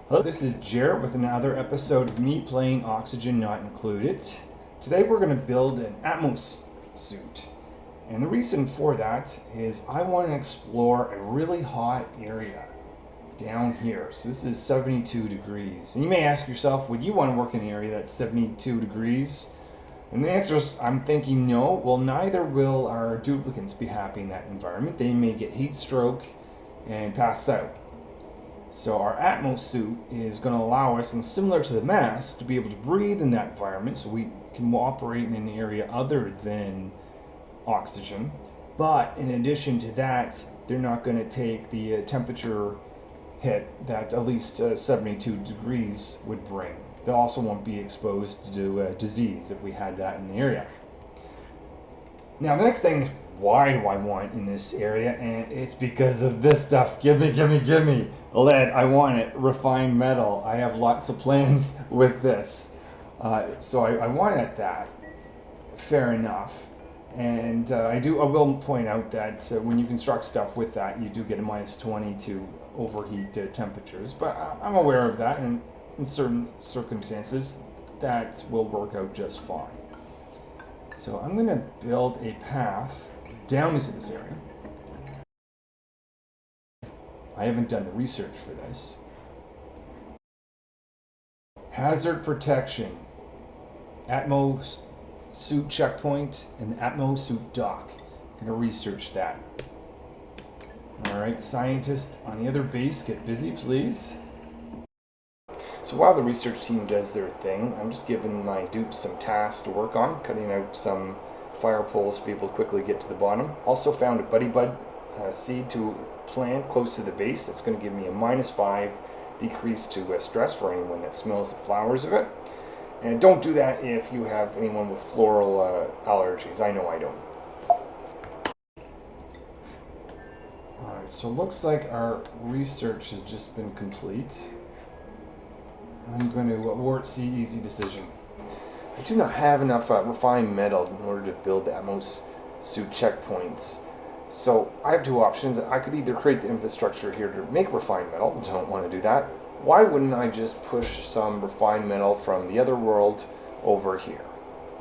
Hello, this is Jared with another episode of me playing Oxygen Not Included. Today we're going to build an Atmo suit. And the reason for that is I want to explore a really hot area down here. So this is 72 degrees. And you may ask yourself, would you want to work in an area that's 72 degrees? And the answer is, I'm thinking no. Well, neither will our duplicants be happy in that environment. They may get heat stroke and pass out. So our Atmo suit is going to allow us, and similar to the mask, to be able to breathe in that environment so we can operate in an area other than oxygen. But in addition to that, they're not going to take the temperature hit that at least 72 degrees would bring. They also won't be exposed to disease if we had that in the area. Now the next thing is, why do I want in this area? And it's because of this stuff. Gimme. Lead, I want it. Refined metal. I have lots of plans with this. So I wanted that. Fair enough. And I will point out that when you construct stuff with that, you do get a minus 20 to overheat temperatures. But I'm aware of that, and in certain circumstances, that will work out just fine. So I'm going to build a path down into this area. I haven't done the research for this. Hazard protection, Atmo suit checkpoint, and the Atmo suit dock. I'm going to research that. Alright, scientists on the other base, get busy, please. So while the research team does their thing, I'm just giving my dupes some tasks to work on, cutting out some fire poles to be able to quickly get to the bottom. Also found a buddy bud seed to plant close to the base. That's going to give me a -5 decrease to stress for anyone that smells the flowers of it. And don't do that if you have anyone with floral allergies. I know I don't. Alright, so it looks like our research has just been complete. I'm going to award C, easy decision. I do not have enough refined metal in order to build the Atmo suit checkpoints. So I have two options. I could either create the infrastructure here to make refined metal. I don't want to do that. Why wouldn't I just push some refined metal from the other world over here?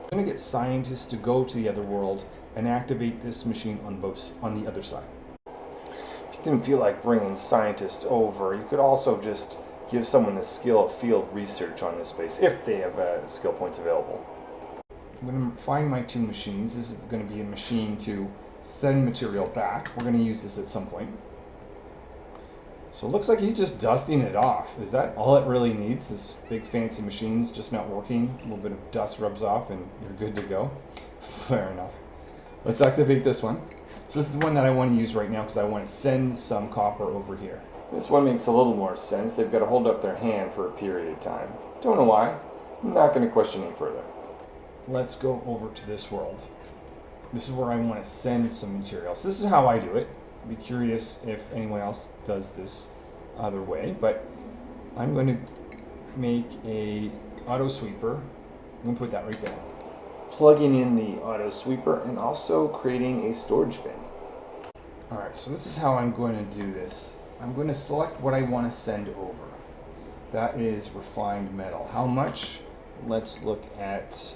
I'm going to get scientists to go to the other world and activate this machine on the other side. If you didn't feel like bringing scientists over, you could also just give someone the skill of field research on this space if they have skill points available. I'm going to find my two machines. This is going to be a machine to send material back. We're going to use this at some point. So it looks like he's just dusting it off. Is that all it really needs? This big fancy machine's just not working. A little bit of dust rubs off and you're good to go. Fair enough. Let's activate this one. So this is the one that I want to use right now because I want to send some copper over here. This one makes a little more sense. They've got to hold up their hand for a period of time. Don't know why. I'm not going to question any further. Let's go over to this world. This is where I want to send some materials. This is how I do it. I'd be curious if anyone else does this other way, but I'm going to make a auto sweeper. I'm going to put that right there. Plugging in the auto sweeper and also creating a storage bin. Alright, so this is how I'm going to do this. I'm going to select what I want to send over. That is refined metal. How much? Let's look at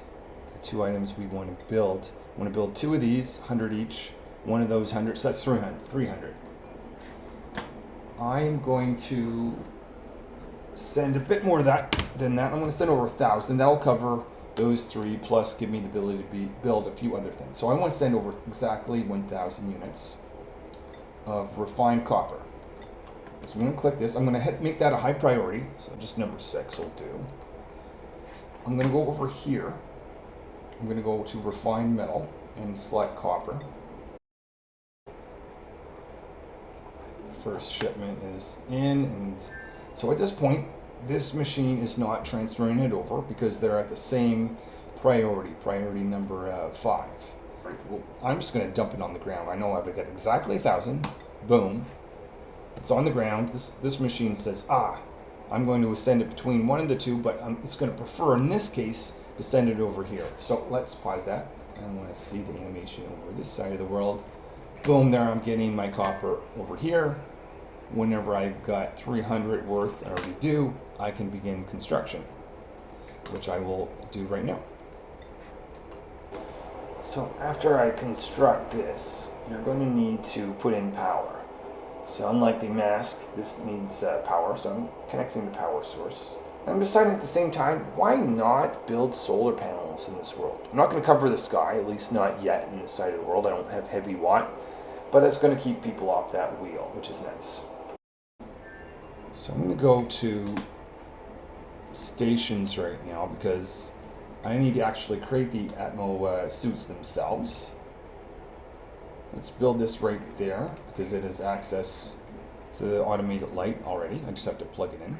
the two items we want to build. I want to build two of these, 100 each. One of those 100, so that's 300. I'm going to send a bit more than that. I'm going to send over 1,000. That'll cover those three, plus give me the ability to build a few other things. So I want to send over exactly 1,000 units of refined copper. So I'm going to click this. I'm going to make that a high priority. So just number 6 will do. I'm going to go over here. I'm going to go to refined metal and select copper. First shipment is in, and so at this point, this machine is not transferring it over because they're at the same priority number 5. Well, I'm just going to dump it on the ground. I know I've got exactly 1,000. Boom. It's on the ground. This machine says, I'm going to send it between one of the two, but it's going to prefer, in this case, to send it over here. So let's pause that. I want to see the animation over this side of the world. Boom, there I'm getting my copper over here. whenever I've got 300 worth already due, I can begin construction, which I will do right now. So after I construct this, you're going to need to put in power. So unlike the mask, this needs power, so I'm connecting the power source. I'm deciding at the same time, why not build solar panels in this world? I'm not going to cover the sky, at least not yet in this side of the world. I don't have heavy watt, but it's going to keep people off that wheel, which is nice. So I'm going to go to stations right now because I need to actually create the Atmo suits themselves. Let's build this right there because it has access to the automated light already. I just have to plug it in.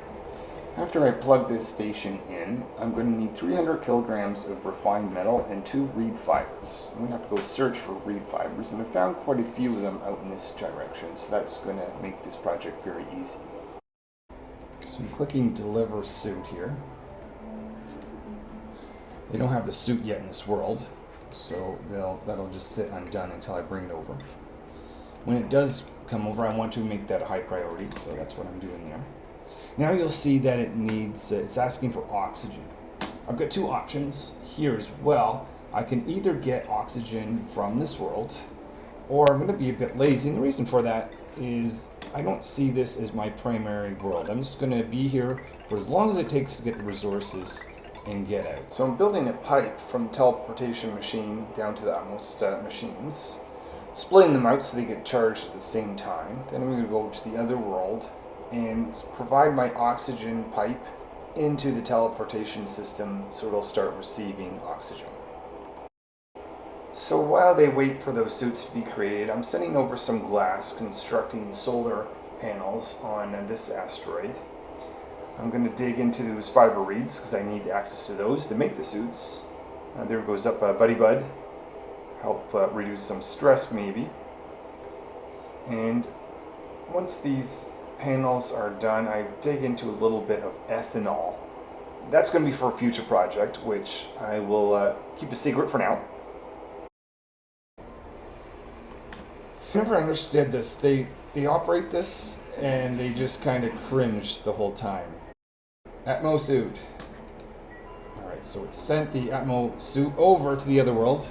After I plug this station in, I'm going to need 300 kilograms of refined metal and 2 reed fibers. I'm going to have to go search for reed fibers, and I found quite a few of them out in this direction, so that's going to make this project very easy. So I'm clicking deliver suit here. They don't have the suit yet in this world, so that'll just sit undone until I bring it over. When it does come over, I want to make that a high priority, so that's what I'm doing there. Now you'll see that it needs, it's asking for oxygen. I've got two options here as well. I can either get oxygen from this world, or I'm going to be a bit lazy, and the reason for that is I don't see this as my primary world. I'm just going to be here for as long as it takes to get the resources and get out. So I'm building a pipe from the teleportation machine down to the Atmos machines, splitting them out so they get charged at the same time. Then I'm going to go to the other world and provide my oxygen pipe into the teleportation system so it'll start receiving oxygen. So while they wait for those suits to be created, I'm sending over some glass constructing solar panels on this asteroid. I'm going to dig into those fiber reeds because I need access to those to make the suits. There goes up Buddy Bud. Help reduce some stress maybe. And once these panels are done, I dig into a little bit of ethanol. That's going to be for a future project, which I will keep a secret for now. I never understood this. They operate this and they just kind of cringe the whole time. Atmo Suit. Alright, so it sent the Atmo Suit over to the other world.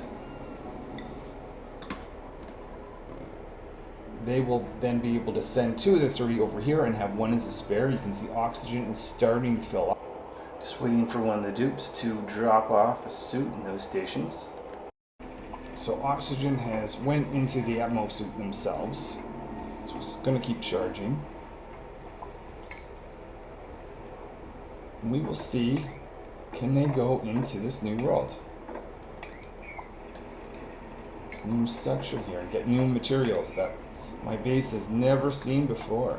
They will then be able to send 2 of the 3 over here and have 1 as a spare. You can see oxygen is starting to fill up. Just waiting for one of the dupes to drop off a suit in those stations. So oxygen has went into the Atmo Suit themselves. So it's going to keep charging. And we will see, can they go into this new world? This new section here and get new materials that my base has never seen before.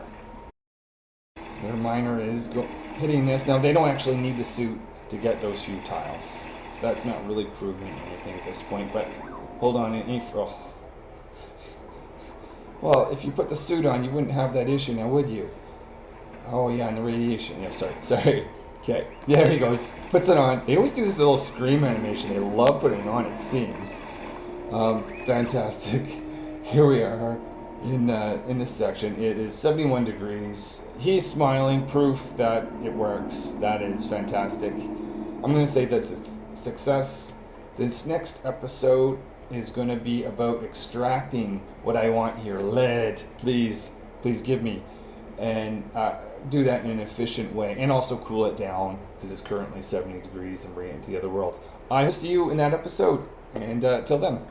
Their miner is hitting this. Now they don't actually need the suit to get those few tiles, so that's not really proving anything at this point, but hold on, it ain't for... Well, if you put the suit on, you wouldn't have that issue now, would you? Oh yeah, and the radiation. Yeah, sorry. Okay, yeah, there he goes. Puts it on. They always do this little scream animation. They love putting it on, it seems. Fantastic. Here we are. In this section, it is 71 degrees. He's smiling, proof that it works. That is fantastic. I'm going to say that's a success. This next episode is going to be about extracting what I want here. Lead, please give me. And do that in an efficient way. And also cool it down because it's currently 70 degrees and bring it into the other world. I will see you in that episode. And till then.